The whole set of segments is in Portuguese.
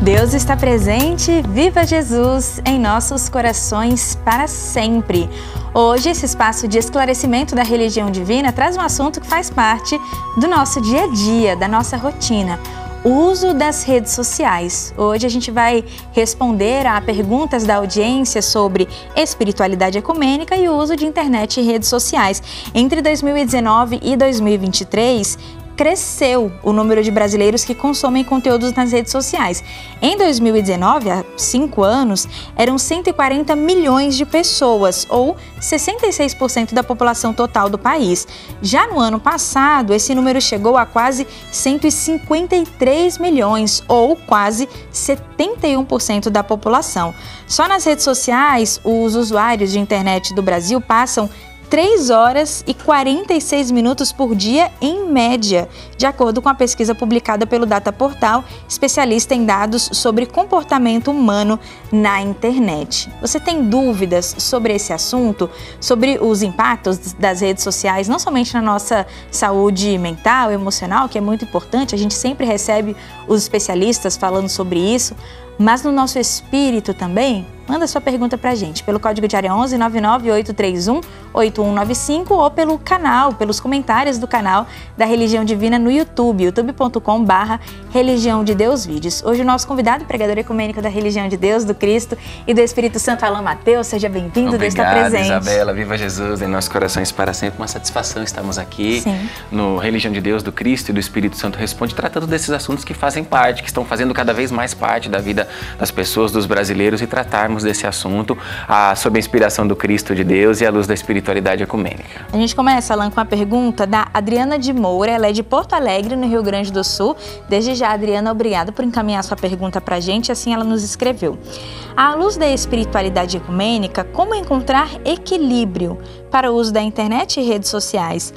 Deus está presente, viva Jesus em nossos corações para sempre. Hoje, esse espaço de esclarecimento da religião divina traz um assunto que faz parte do nosso dia a dia, da nossa rotina. O uso das redes sociais. Hoje a gente vai responder a perguntas da audiência sobre espiritualidade ecumênica e o uso de internet e redes sociais. Entre 2019 e 2023, cresceu o número de brasileiros que consomem conteúdos nas redes sociais. Em 2019, há 5 anos, eram 140 milhões de pessoas, ou 66% da população total do país. Já no ano passado, esse número chegou a quase 153 milhões, ou quase 71% da população. Só nas redes sociais, os usuários de internet do Brasil passam 3 horas e 46 minutos por dia, em média, de acordo com a pesquisa publicada pelo Dataportal, especialista em dados sobre comportamento humano na internet. Você tem dúvidas sobre esse assunto, sobre os impactos das redes sociais, não somente na nossa saúde mental, emocional, que é muito importante, a gente sempre recebe os especialistas falando sobre isso, mas no nosso espírito também? Manda sua pergunta pra gente pelo código de área 11 99831-8195 ou pelo canal, pelos comentários do canal da Religião Divina no YouTube, youtube.com/Religião de Deus Vídeos. Hoje o nosso convidado, pregador ecumênico da Religião de Deus, do Cristo e do Espírito Santo, Alain Mateus, seja bem-vindo, Deus está presente. Isabela, viva Jesus em nossos corações para sempre, uma satisfação estarmos aqui. Sim. No Religião de Deus, do Cristo e do Espírito Santo Responde, tratando desses assuntos que fazem parte, que estão fazendo cada vez mais parte da vida das pessoas, dos brasileiros, e tratarmos desse assunto sob a inspiração do Cristo de Deus e à luz da espiritualidade ecumênica. A gente começa, Alain, com a pergunta da Adriana de Moura. Ela é de Porto Alegre, no Rio Grande do Sul. Desde já, Adriana, obrigada por encaminhar sua pergunta para a gente, assim ela nos escreveu. À luz da espiritualidade ecumênica, como encontrar equilíbrio para o uso da internet e redes sociais?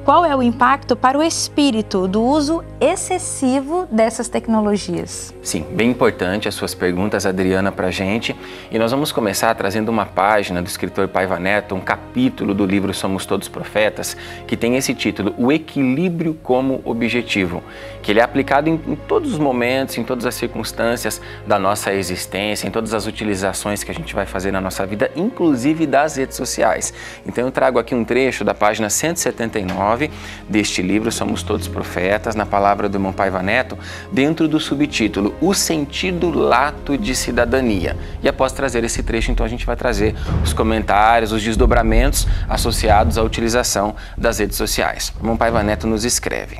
Qual é o impacto para o espírito do uso excessivo dessas tecnologias? Sim, bem importante as suas perguntas, Adriana, para a gente. E nós vamos começar trazendo uma página do escritor Paiva Neto, um capítulo do livro Somos Todos Profetas, que tem esse título, O Equilíbrio como Objetivo, que ele é aplicado em todos os momentos, em todas as circunstâncias da nossa existência, em todas as utilizações que a gente vai fazer na nossa vida, inclusive das redes sociais. Então eu trago aqui um trecho da página 179 deste livro, Somos Todos Profetas, na palavra do irmão Paiva Neto, dentro do subtítulo, O Sentido Lato de Cidadania. E após trazer esse trecho, então a gente vai trazer os comentários, os desdobramentos associados à utilização das redes sociais. O irmão Paiva Neto nos escreve: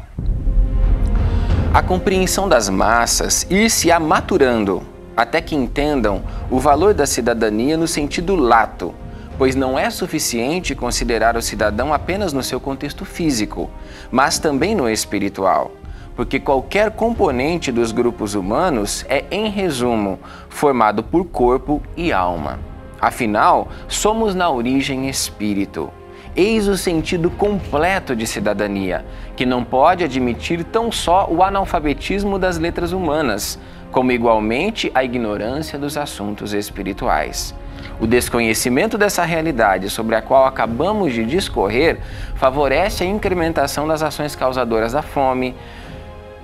a compreensão das massas ir se amaturando até que entendam o valor da cidadania no sentido lato, pois não é suficiente considerar o cidadão apenas no seu contexto físico, mas também no espiritual, porque qualquer componente dos grupos humanos é, em resumo, formado por corpo e alma. Afinal, somos na origem espírito. Eis o sentido completo de cidadania, que não pode admitir tão só o analfabetismo das letras humanas, como igualmente a ignorância dos assuntos espirituais. O desconhecimento dessa realidade sobre a qual acabamos de discorrer favorece a incrementação das ações causadoras da fome,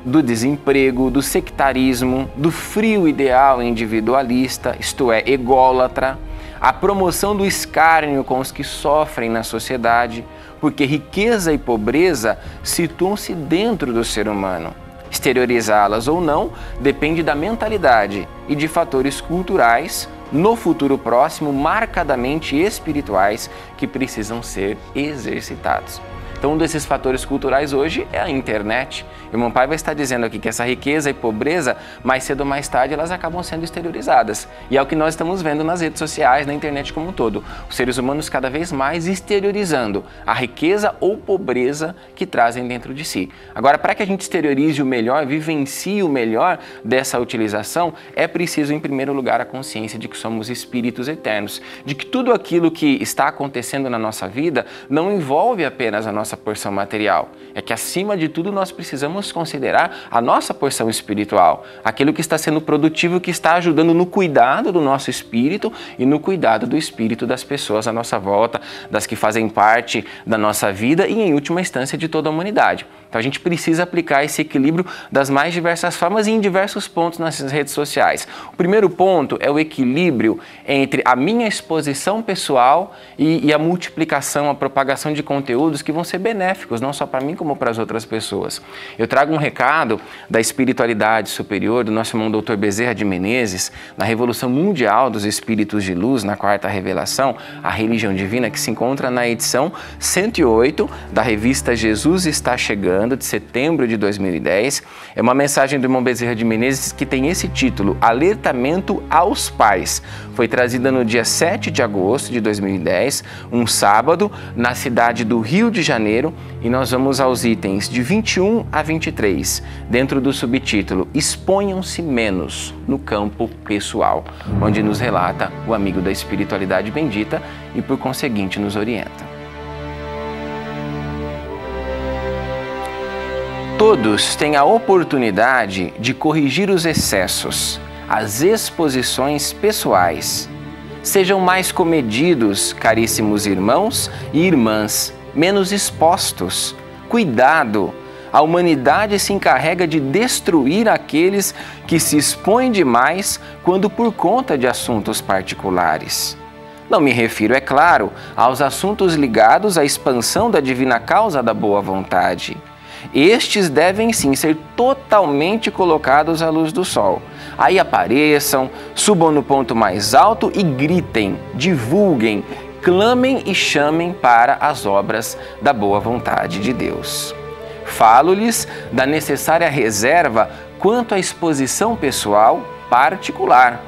do desemprego, do sectarismo, do frio ideal individualista, isto é, ególatra, a promoção do escárnio com os que sofrem na sociedade, porque riqueza e pobreza situam-se dentro do ser humano. Exteriorizá-las ou não depende da mentalidade e de fatores culturais, no futuro próximo, marcadamente espirituais, que precisam ser exercitados. Então, um desses fatores culturais hoje é a internet. O irmão Paiva está dizendo aqui que essa riqueza e pobreza, mais cedo ou mais tarde, elas acabam sendo exteriorizadas. E é o que nós estamos vendo nas redes sociais, na internet como um todo. Os seres humanos cada vez mais exteriorizando a riqueza ou pobreza que trazem dentro de si. Agora, para que a gente exteriorize o melhor, vivencie o melhor dessa utilização, é preciso, em primeiro lugar, a consciência de que somos espíritos eternos, de que tudo aquilo que está acontecendo na nossa vida não envolve apenas a nossa porção material. É que, acima de tudo, nós precisamos considerar a nossa porção espiritual, aquilo que está sendo produtivo, que está ajudando no cuidado do nosso espírito e no cuidado do espírito das pessoas à nossa volta, das que fazem parte da nossa vida e, em última instância, de toda a humanidade. Então a gente precisa aplicar esse equilíbrio das mais diversas formas e em diversos pontos nas redes sociais. O primeiro ponto é o equilíbrio entre a minha exposição pessoal e a multiplicação, a propagação de conteúdos que vão ser benéficos, não só para mim como para as outras pessoas. Eu trago um recado da espiritualidade superior do nosso irmão Dr. Bezerra de Menezes, na Revolução Mundial dos Espíritos de Luz, na Quarta Revelação, a Religião Divina, que se encontra na edição 108 da revista Jesus Está Chegando, de setembro de 2010. É uma mensagem do irmão Bezerra de Menezes que tem esse título, Alertamento aos Pais. Foi trazida no dia 7 de agosto de 2010, um sábado, na cidade do Rio de Janeiro, e nós vamos aos itens de 21 a 23, dentro do subtítulo Exponham-se menos no campo pessoal, onde nos relata o amigo da espiritualidade bendita e, por conseguinte, nos orienta. Todos têm a oportunidade de corrigir os excessos, as exposições pessoais. Sejam mais comedidos, caríssimos irmãos e irmãs, menos expostos. Cuidado! A humanidade se encarrega de destruir aqueles que se expõem demais quando por conta de assuntos particulares. Não me refiro, é claro, aos assuntos ligados à expansão da divina causa da boa vontade. Estes devem sim ser totalmente colocados à luz do sol. Aí apareçam, subam no ponto mais alto e gritem, divulguem, clamem e chamem para as obras da boa vontade de Deus. Falo-lhes da necessária reserva quanto à exposição pessoal particular.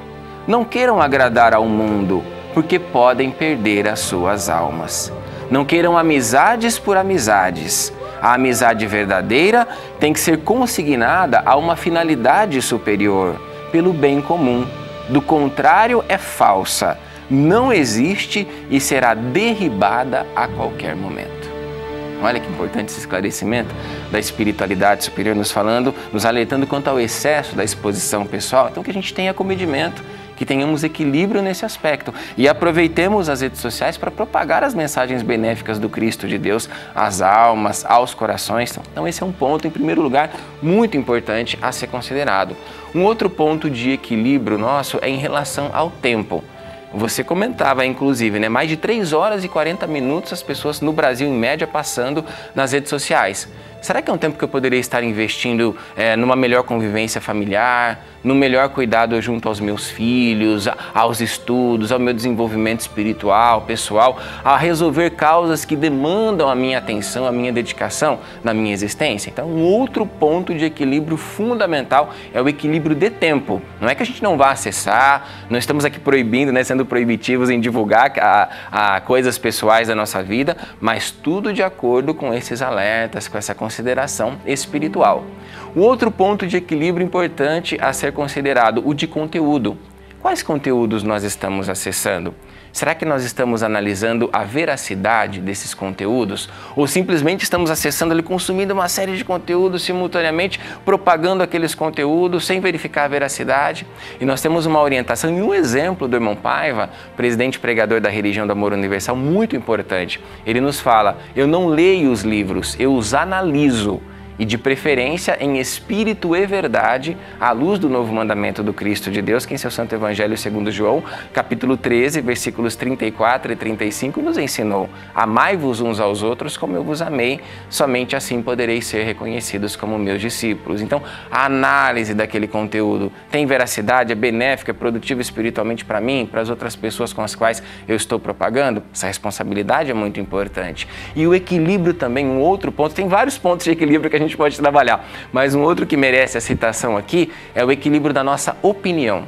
Não queiram agradar ao mundo, porque podem perder as suas almas. Não queiram amizades por amizades. A amizade verdadeira tem que ser consignada a uma finalidade superior, pelo bem comum. Do contrário, é falsa, não existe e será derribada a qualquer momento. Olha que importante esse esclarecimento da espiritualidade superior nos falando, nos alertando quanto ao excesso da exposição pessoal. Então que a gente tenha comedimento, que tenhamos equilíbrio nesse aspecto e aproveitemos as redes sociais para propagar as mensagens benéficas do Cristo de Deus às almas, aos corações. Então esse é um ponto, em primeiro lugar, muito importante a ser considerado. Um outro ponto de equilíbrio nosso é em relação ao tempo. Você comentava, inclusive, né? Mais de 3 horas e 40 minutos as pessoas no Brasil, em média, passando nas redes sociais. Será que é um tempo que eu poderia estar investindo numa melhor convivência familiar, no melhor cuidado junto aos meus filhos, aos estudos, ao meu desenvolvimento espiritual, pessoal, a resolver causas que demandam a minha atenção, a minha dedicação na minha existência? Então, um outro ponto de equilíbrio fundamental é o equilíbrio de tempo. Não é que a gente não vá acessar, não estamos aqui proibindo, né, sendo proibitivos em divulgar coisas pessoais da nossa vida, mas tudo de acordo com esses alertas, com essa consideração espiritual. Um outro ponto de equilíbrio importante a ser considerado, o de conteúdo. Quais conteúdos nós estamos acessando? Será que nós estamos analisando a veracidade desses conteúdos? Ou simplesmente estamos acessando e consumindo uma série de conteúdos simultaneamente, propagando aqueles conteúdos sem verificar a veracidade? E nós temos uma orientação e um exemplo do irmão Paiva, presidente pregador da Religião do Amor Universal, muito importante. Ele nos fala, eu não leio os livros, eu os analiso. E de preferência em espírito e verdade, à luz do novo mandamento do Cristo de Deus, que em seu Santo Evangelho segundo João, capítulo 13, versículos 34 e 35, nos ensinou: amai-vos uns aos outros como eu vos amei, somente assim podereis ser reconhecidos como meus discípulos. Então, a análise daquele conteúdo tem veracidade, é benéfica, é produtiva espiritualmente para mim, para as outras pessoas com as quais eu estou propagando? Essa responsabilidade é muito importante. E o equilíbrio também, um outro ponto, tem vários pontos de equilíbrio que a gente pode trabalhar, mas um outro que merece a citação aqui é o equilíbrio da nossa opinião.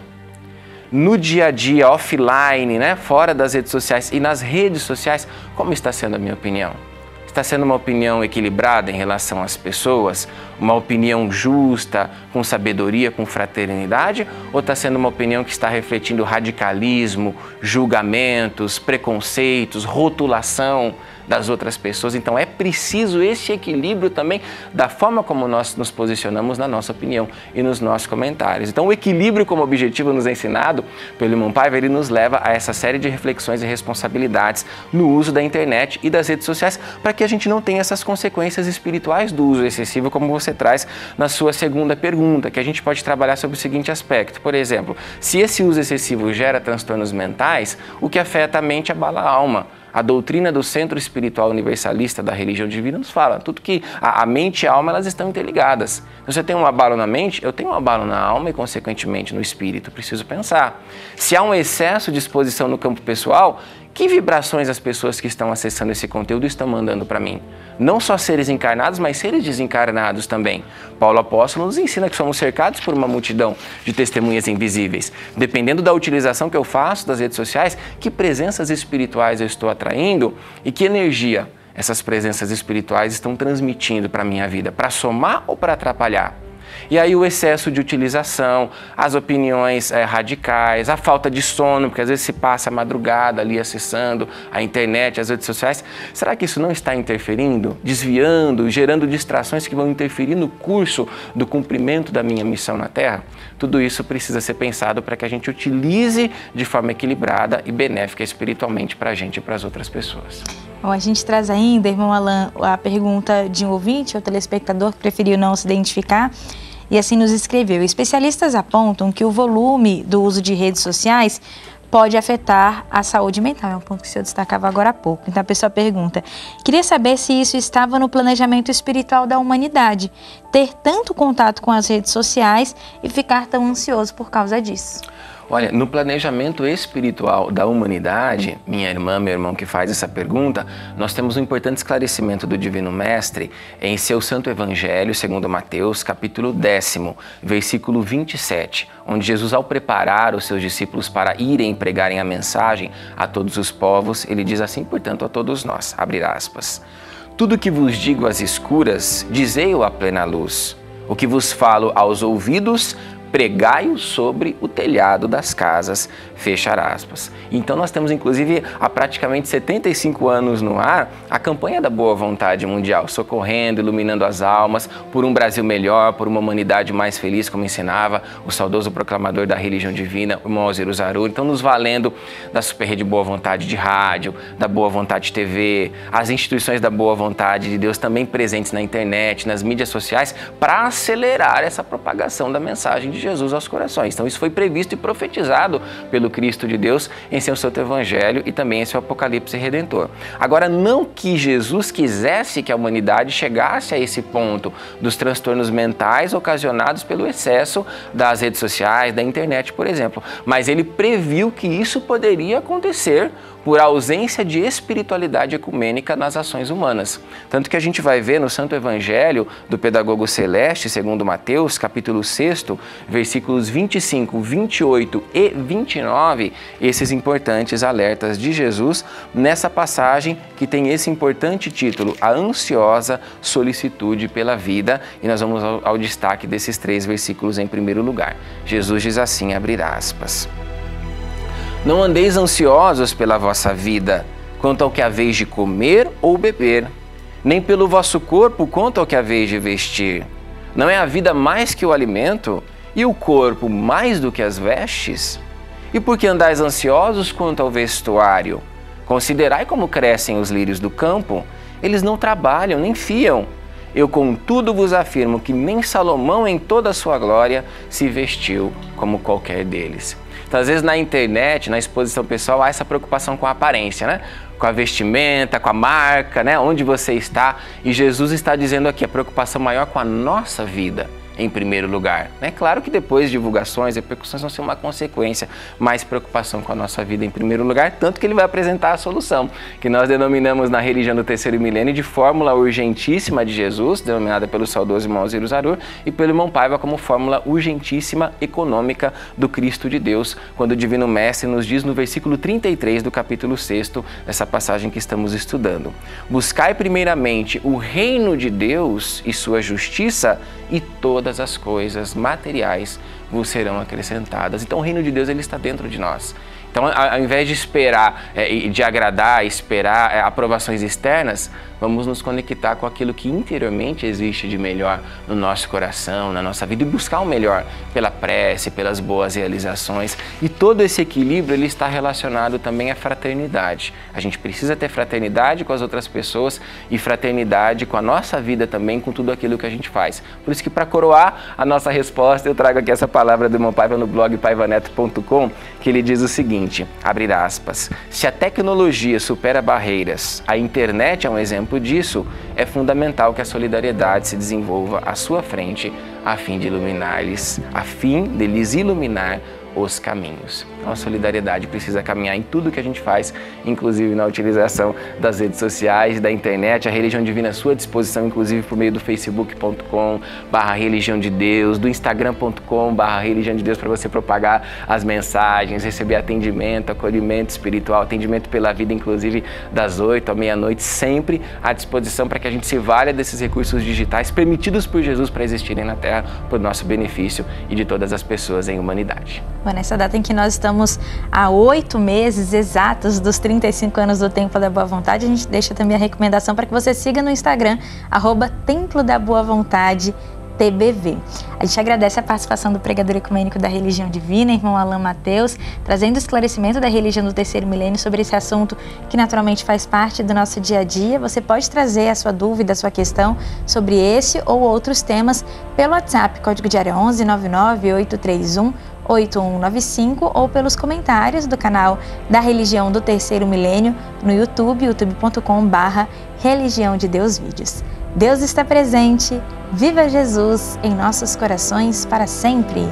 No dia a dia, offline, né, fora das redes sociais e nas redes sociais, como está sendo a minha opinião? Está sendo uma opinião equilibrada em relação às pessoas? Uma opinião justa, com sabedoria, com fraternidade? Ou está sendo uma opinião que está refletindo radicalismo, julgamentos, preconceitos, rotulação? das outras pessoas. Então é preciso esse equilíbrio também da forma como nós nos posicionamos na nossa opinião e nos nossos comentários. Então o equilíbrio como objetivo nos ensinado pelo irmão Paiva, ele nos leva a essa série de reflexões e responsabilidades no uso da internet e das redes sociais para que a gente não tenha essas consequências espirituais do uso excessivo, como você traz na sua segunda pergunta, que a gente pode trabalhar sobre o seguinte aspecto. Por exemplo, se esse uso excessivo gera transtornos mentais, o que afeta a mente abala a alma. A doutrina do Centro Espiritual Universalista da Religião Divina nos fala tudo que a mente e a alma, elas estão interligadas. Se você tem um abalo na mente, eu tenho um abalo na alma e, consequentemente, no espírito. Preciso pensar. Se há um excesso de exposição no campo pessoal, que vibrações as pessoas que estão acessando esse conteúdo estão mandando para mim? Não só seres encarnados, mas seres desencarnados também. Paulo Apóstolo nos ensina que somos cercados por uma multidão de testemunhas invisíveis. Dependendo da utilização que eu faço das redes sociais, que presenças espirituais eu estou atraindo e que energia essas presenças espirituais estão transmitindo para a minha vida, para somar ou para atrapalhar? E aí o excesso de utilização, as opiniões radicais, a falta de sono, porque às vezes se passa a madrugada ali acessando a internet, as redes sociais. Será que isso não está interferindo, desviando, gerando distrações que vão interferir no curso do cumprimento da minha missão na Terra? Tudo isso precisa ser pensado para que a gente utilize de forma equilibrada e benéfica espiritualmente para a gente e para as outras pessoas. Bom, a gente traz ainda, irmão Alan, a pergunta de um ouvinte, ou telespectador que preferiu não se identificar, e assim nos escreveu: especialistas apontam que o volume do uso de redes sociais pode afetar a saúde mental. É um ponto que o senhor destacava agora há pouco. Então a pessoa pergunta: queria saber se isso estava no planejamento espiritual da humanidade, ter tanto contato com as redes sociais e ficar tão ansioso por causa disso. Olha, no planejamento espiritual da humanidade, minha irmã, meu irmão que faz essa pergunta, nós temos um importante esclarecimento do Divino Mestre em seu Santo Evangelho, segundo Mateus, capítulo 10º, versículo 27, onde Jesus, ao preparar os seus discípulos para irem pregarem a mensagem a todos os povos, ele diz assim, portanto, a todos nós, abre aspas: tudo que vos digo às escuras, dizei-o à plena luz. O que vos falo aos ouvidos, pregai-o sobre o telhado das casas, fechar aspas. Então nós temos inclusive há praticamente 75 anos no ar a campanha da boa vontade mundial, socorrendo, iluminando as almas, por um Brasil melhor, por uma humanidade mais feliz, como ensinava o saudoso proclamador da religião divina, o irmão Alziro Zarur. Então nos valendo da super rede Boa Vontade de rádio, da Boa Vontade TV, as instituições da boa vontade de Deus também presentes na internet, nas mídias sociais, para acelerar essa propagação da mensagem de Jesus aos corações. Então isso foi previsto e profetizado pelo Cristo de Deus em seu Santo Evangelho e também em seu Apocalipse Redentor. Agora, não que Jesus quisesse que a humanidade chegasse a esse ponto dos transtornos mentais ocasionados pelo excesso das redes sociais, da internet, por exemplo, mas ele previu que isso poderia acontecer por ausência de espiritualidade ecumênica nas ações humanas. Tanto que a gente vai ver no Santo Evangelho do Pedagogo Celeste, segundo Mateus, capítulo 6º, versículos 25, 28 e 29, esses importantes alertas de Jesus nessa passagem que tem esse importante título, a ansiosa solicitude pela vida, e nós vamos ao destaque desses 3 versículos em primeiro lugar. Jesus diz assim, abre aspas: não andeis ansiosos pela vossa vida, quanto ao que haveis de comer ou beber, nem pelo vosso corpo, quanto ao que haveis de vestir. Não é a vida mais que o alimento, e o corpo mais do que as vestes? E por que andais ansiosos quanto ao vestuário? Considerai como crescem os lírios do campo, eles não trabalham nem fiam. Eu, contudo, vos afirmo que nem Salomão, em toda a sua glória, se vestiu como qualquer deles. Então, às vezes, na internet, na exposição pessoal, há essa preocupação com a aparência, né? Com a vestimenta, com a marca, né? Onde você está. E Jesus está dizendo aqui a preocupação maior com a nossa vida, em primeiro lugar. É claro que depois divulgações, repercussões vão ser uma consequência, mas preocupação com a nossa vida em primeiro lugar, tanto que ele vai apresentar a solução, que nós denominamos na religião do terceiro milênio de fórmula urgentíssima de Jesus, denominada pelo saudoso irmão Alziro Zarur e pelo irmão Paiva como fórmula urgentíssima econômica do Cristo de Deus, quando o Divino Mestre nos diz no versículo 33 do capítulo 6º, dessa passagem que estamos estudando: buscai primeiramente o reino de Deus e sua justiça, e todas as coisas materiais vos serão acrescentadas. Então o reino de Deus, ele está dentro de nós. Então, ao invés de esperar e de agradar, esperar aprovações externas, vamos nos conectar com aquilo que interiormente existe de melhor no nosso coração, na nossa vida, e buscar o melhor pela prece, pelas boas realizações. E todo esse equilíbrio ele está relacionado também à fraternidade. A gente precisa ter fraternidade com as outras pessoas e fraternidade com a nossa vida também, com tudo aquilo que a gente faz. Por isso que, para coroar a nossa resposta, eu trago aqui essa palavra do irmão Paiva no blog paivaneto.com, que ele diz o seguinte, abre aspas, se a tecnologia supera barreiras, a internet é um exemplo disso, é fundamental que a solidariedade se desenvolva à sua frente a fim de lhes iluminar os caminhos. Então, a solidariedade precisa caminhar em tudo que a gente faz, inclusive na utilização das redes sociais, da internet. A Religião Divina à sua disposição, inclusive por meio do facebook.com/Religião de Deus, do instagram.com/Religião de Deus, para você propagar as mensagens, receber atendimento, acolhimento espiritual, atendimento pela vida, inclusive das 8 à meia-noite, sempre à disposição para que a gente se valha desses recursos digitais permitidos por Jesus para existirem na Terra, por nosso benefício e de todas as pessoas em humanidade. Nessa data em que nós estamos há 8 meses exatos dos 35 anos do Templo da Boa Vontade, a gente deixa também a recomendação para que você siga no Instagram, @Templo da Boa Vontade TBV. A gente agradece a participação do pregador ecumênico da Religião Divina, irmão Alain Mateus, trazendo esclarecimento da religião do terceiro milênio sobre esse assunto que naturalmente faz parte do nosso dia a dia. Você pode trazer a sua dúvida, a sua questão sobre esse ou outros temas pelo WhatsApp, código de área 11 99 831 8195, ou pelos comentários do canal da Religião do Terceiro Milênio no YouTube, youtube.com/Religião de Deus Vídeos. Deus está presente, viva Jesus em nossos corações para sempre!